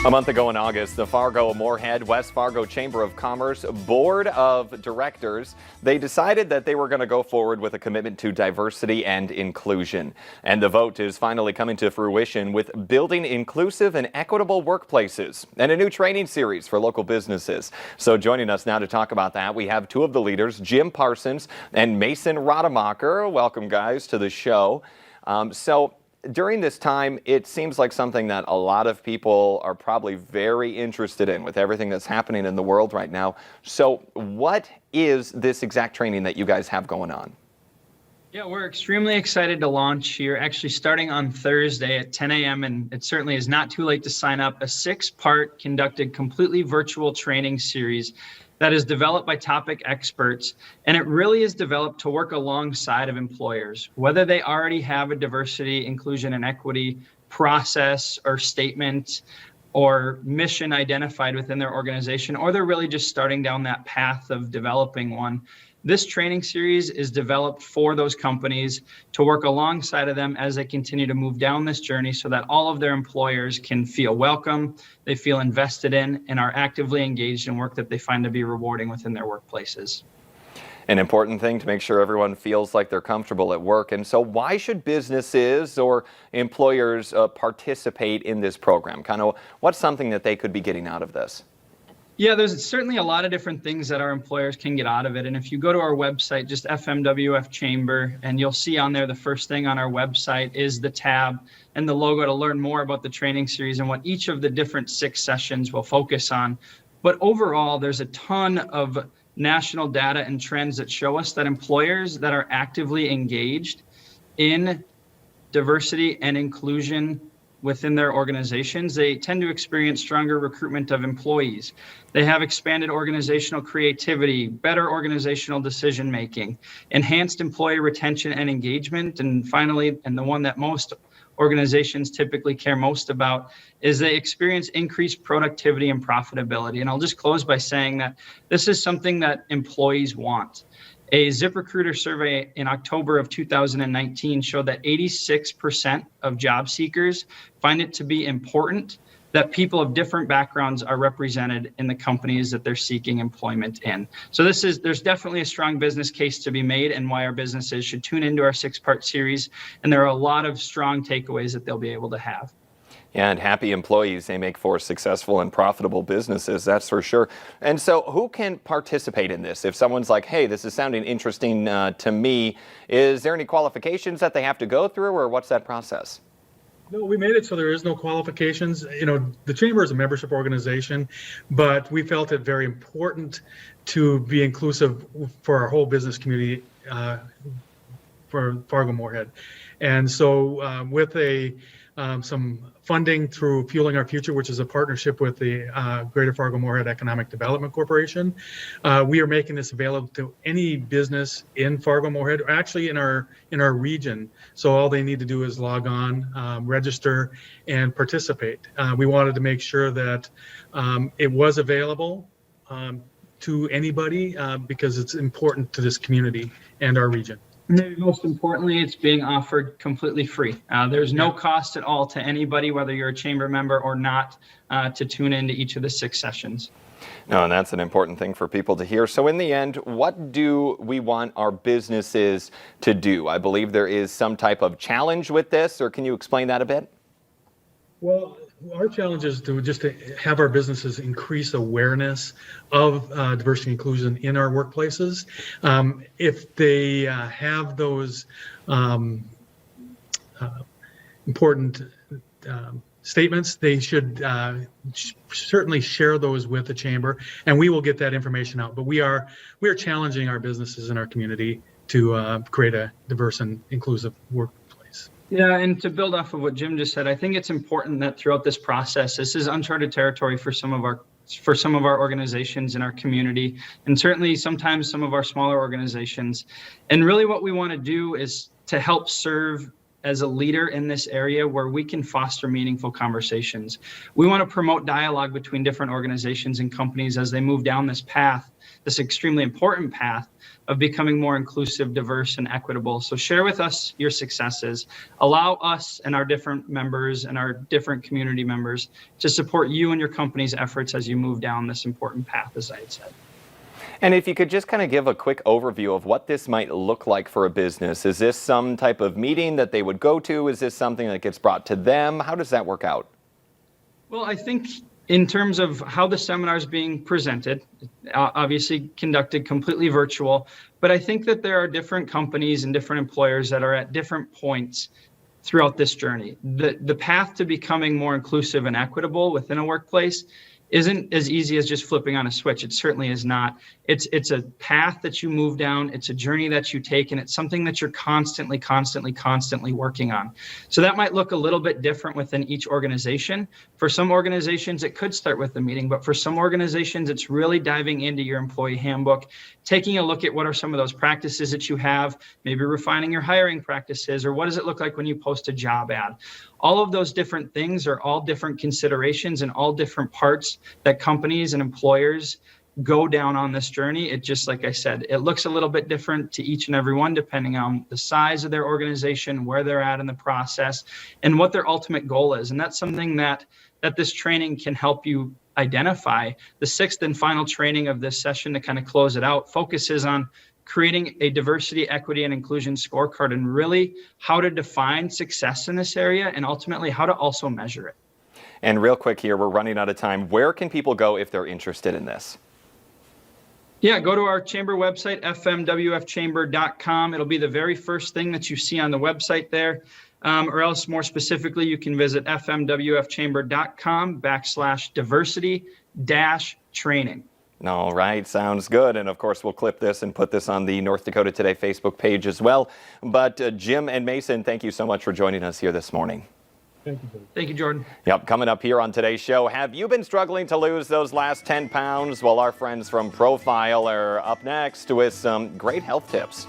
A month ago in August, the Fargo-Moorhead West Fargo Chamber of Commerce Board of Directors, they decided that they were going to go forward with a commitment to diversity and inclusion. And the vote is finally coming to fruition with building inclusive and equitable workplaces and a new training series for local businesses. So joining us now to talk about that, we have two of the leaders, Jim Parsons and Mason Rademacher. Welcome, guys, to the show. During this time, it seems like something that a lot of people are probably very interested in with everything that's happening in the world right now. So what is this exact training that you guys have going on? Yeah, we're extremely excited to launch here, actually starting on Thursday at 10 a.m. And it certainly is not too late to sign up. A 6-part conducted completely virtual training series that is developed by topic experts, and it really is developed to work alongside of employers, whether they already have a diversity, inclusion, and equity process or statement or mission identified within their organization, or they're really just starting down that path of developing one. This training series is developed for those companies to work alongside of them as they continue to move down this journey so that all of their employers can feel welcome, they feel invested in, and are actively engaged in work that they find to be rewarding within their workplaces. An important thing to make sure everyone feels like they're comfortable at work. And so why should businesses or employers participate in this program? Kind of what's something that they could be getting out of this? Yeah, there's certainly a lot of different things that our employers can get out of it. And if you go to our website, just FMWF Chamber, and you'll see on there the first thing on our website is the tab and the logo to learn more about the training series and what each of the different 6 sessions will focus on. But overall, there's a ton of national data and trends that show us that employers that are actively engaged in diversity and inclusion within their organizations, they tend to experience stronger recruitment of employees. They have expanded organizational creativity, better organizational decision making, enhanced employee retention and engagement, and finally, and the one that most organizations typically care most about, is they experience increased productivity and profitability. And I'll just close by saying that this is something that employees want. A ZipRecruiter survey in October of 2019 showed that 86% of job seekers find it to be important that people of different backgrounds are represented in the companies that they're seeking employment in. So there's definitely a strong business case to be made and why our businesses should tune into our 6-part series. And there are a lot of strong takeaways that they'll be able to have. Yeah, and happy employees, they make for successful and profitable businesses, that's for sure. And so who can participate in this? If someone's like, hey, this is sounding interesting to me, is there any qualifications that they have to go through, or what's that process? No, we made it so there is no qualifications. You know, the Chamber is a membership organization, but we felt it very important to be inclusive for our whole business community for Fargo-Moorhead. And so with some funding through Fueling Our Future, which is a partnership with the Greater Fargo-Moorhead Economic Development Corporation, we are making this available to any business in Fargo-Moorhead, or actually in our region. So all they need to do is log on, register, and participate. We wanted to make sure that it was available to anybody because it's important to this community and our region. Maybe most importantly, it's being offered completely free. There's no cost at all to anybody, whether you're a chamber member or not, to tune into each of the 6 sessions. No, and that's an important thing for people to hear. So in the end, what do we want our businesses to do? I believe there is some type of challenge with this, or can you explain that a bit? Well, our challenge is to have our businesses increase awareness of diversity and inclusion in our workplaces. If they have those important statements, they should certainly share those with the chamber, and we will get that information out. But we are challenging our businesses in our community to create a diverse and inclusive workplace. Yeah, and to build off of what Jim just said, I think it's important that throughout this process, this is uncharted territory for some of our organizations in our community, and certainly sometimes some of our smaller organizations. And really what we want to do is to help serve as a leader in this area where we can foster meaningful conversations. We want to promote dialogue between different organizations and companies as they move down this path, this extremely important path of becoming more inclusive, diverse, and equitable. So share with us your successes. Allow us and our different members and our different community members to support you and your company's efforts as you move down this important path, as I had said. And if you could just kind of give a quick overview of what this might look like for a business. Is this some type of meeting that they would go to? Is this something that gets brought to them? How does that work out? Well, I think in terms of how the seminar is being presented, obviously conducted completely virtual, but I think that there are different companies and different employers that are at different points throughout this journey. The path to becoming more inclusive and equitable within a workplace isn't as easy as just flipping on a switch. It certainly is not. It's a path that you move down. It's a journey that you take, and it's something that you're constantly working on. So that might look a little bit different within each organization. For some organizations, it could start with the meeting, but for some organizations, it's really diving into your employee handbook, taking a look at what are some of those practices that you have, maybe refining your hiring practices, or what does it look like when you post a job ad? All of those different things are all different considerations and all different parts that companies and employers go down on this journey. It just, like I said, it looks a little bit different to each and every one, depending on the size of their organization, where they're at in the process, and what their ultimate goal is. And that's something that this training can help you identify. The sixth and final training of this session, to kind of close it out, focuses on creating a diversity, equity, and inclusion scorecard, and really how to define success in this area and ultimately how to also measure it. And real quick here, we're running out of time. Where can people go if they're interested in this? Yeah, go to our chamber website, fmwfchamber.com. It'll be the very first thing that you see on the website there. Or else more specifically, you can visit fmwfchamber.com/diversity-training. All right, sounds good. And of course, we'll clip this and put this on the North Dakota Today Facebook page as well. But Jim and Mason, thank you so much for joining us here this morning. Thank you, Jordan. Thank you, Jordan. Yep, coming up here on today's show, have you been struggling to lose those last 10 pounds? Well, our friends from Profile are up next with some great health tips.